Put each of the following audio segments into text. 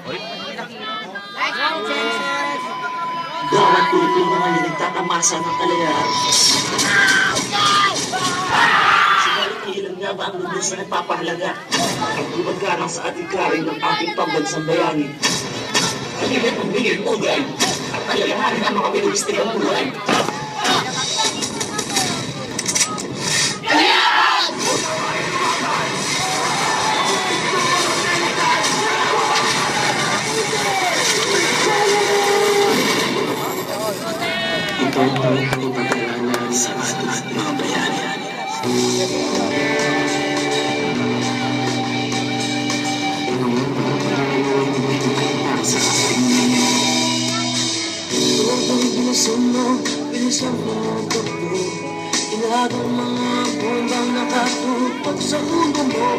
Bawat Pilipino ay nagtatamasa ng kalayaan. Subalit ilan nga ba ang lunas na nagpapahalaga? Ang lumagkarang sa ating karin ng ating pambansang bayani. Pagiging pagiging ugay at kalayahan ng mga pinagstigang buhay. Ito ang pagpapalanan sa ating mga bayani. Tuwag binasan mo, bilisan mo ang takbo. Ilagang mga bombang nakatupag sa ulo mo.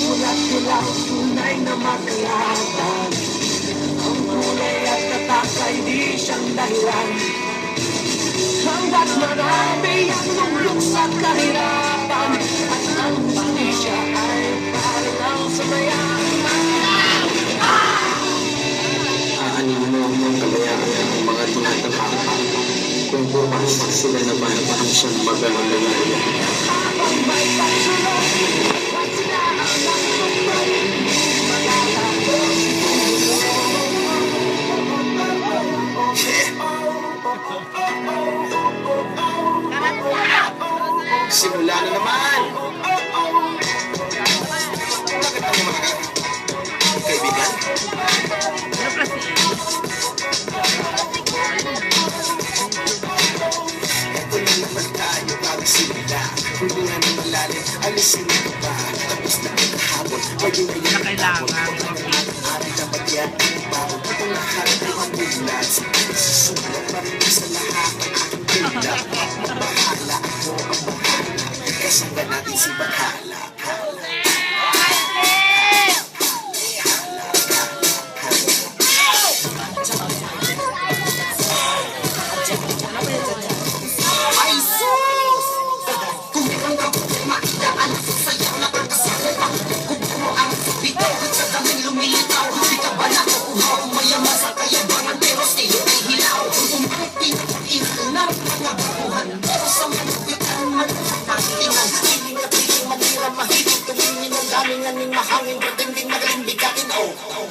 Mulat-mulat, tunay na makalaban. Ang kulay at tatak ay di siyang dahilan. Hanggat marami ang lulok sa kahirapan, at ang panisya ay parang sa mayaman. Aanin mo ang kabayaan ng mga tinatamaan. Kung pumasok sila naman ang siyang mag-alala. Habang may pagsulong, at sila ang nagsumbay, magkakapos. Simula na naman! Bakit ang mga kaibigan? Ito na naman tayo pagsimula. Huluhan ng malalim, alisin ito ba? Tapos na ang kahapon, maging ngayon ang kailangan. Ari na bagyan ang bawat ang lahat ay mamulat. Susulat pa rin sa lahat ang aking kailangan. Bahala ako ang bahala. Kasama natin si Bahala.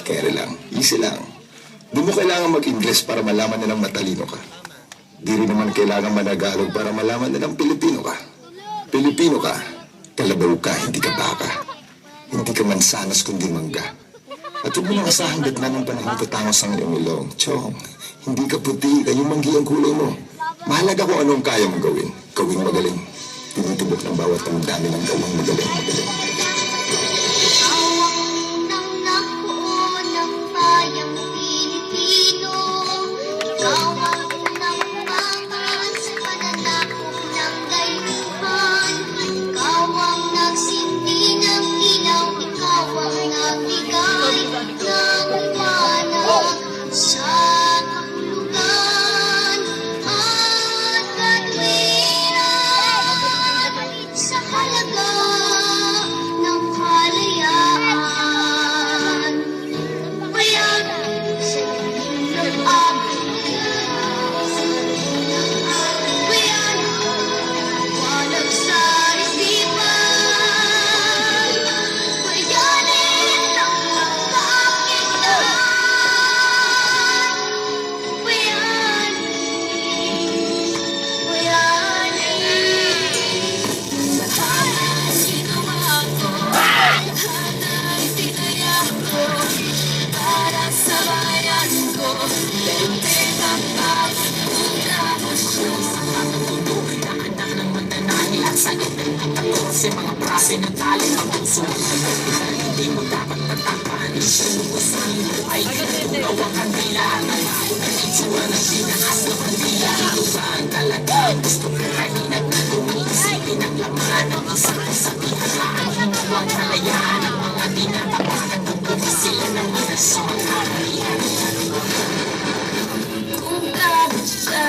Kaya lang, easy lang. Di mo kailangan mag-Ingles para malaman nilang matalino ka. Di rin naman kailangan managalog para malaman nilang Pilipino ka. Pilipino ka, kalabaw ka, hindi ka baka. Hindi ka mansanas kundi mangga. At huwag mo nang asahang datnan ng panahon tatangos ang iyong ilong. Chong, hindi ka puti, kayong manggi ang kulay mo. Mahalaga kung anong kaya mong gawin. Gawing magaling. Tinutubok ng bawat ang dami ng gawang magaling. Sa mga prase ng tali ng puso, hindi mo dapat patakaan. Isuwa sa buhay, tulaw ang kandila. Nalaon ang itsura ng tinaas ng kandila. Ito ba ang talaga? Gusto ko kanina na umiisipin ang laman ng isang kasabihan. Ang kalayaan ng mga tinatapakan ng buhay sila ng sa mga kaharian. Kung kabasa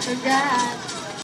Congrats!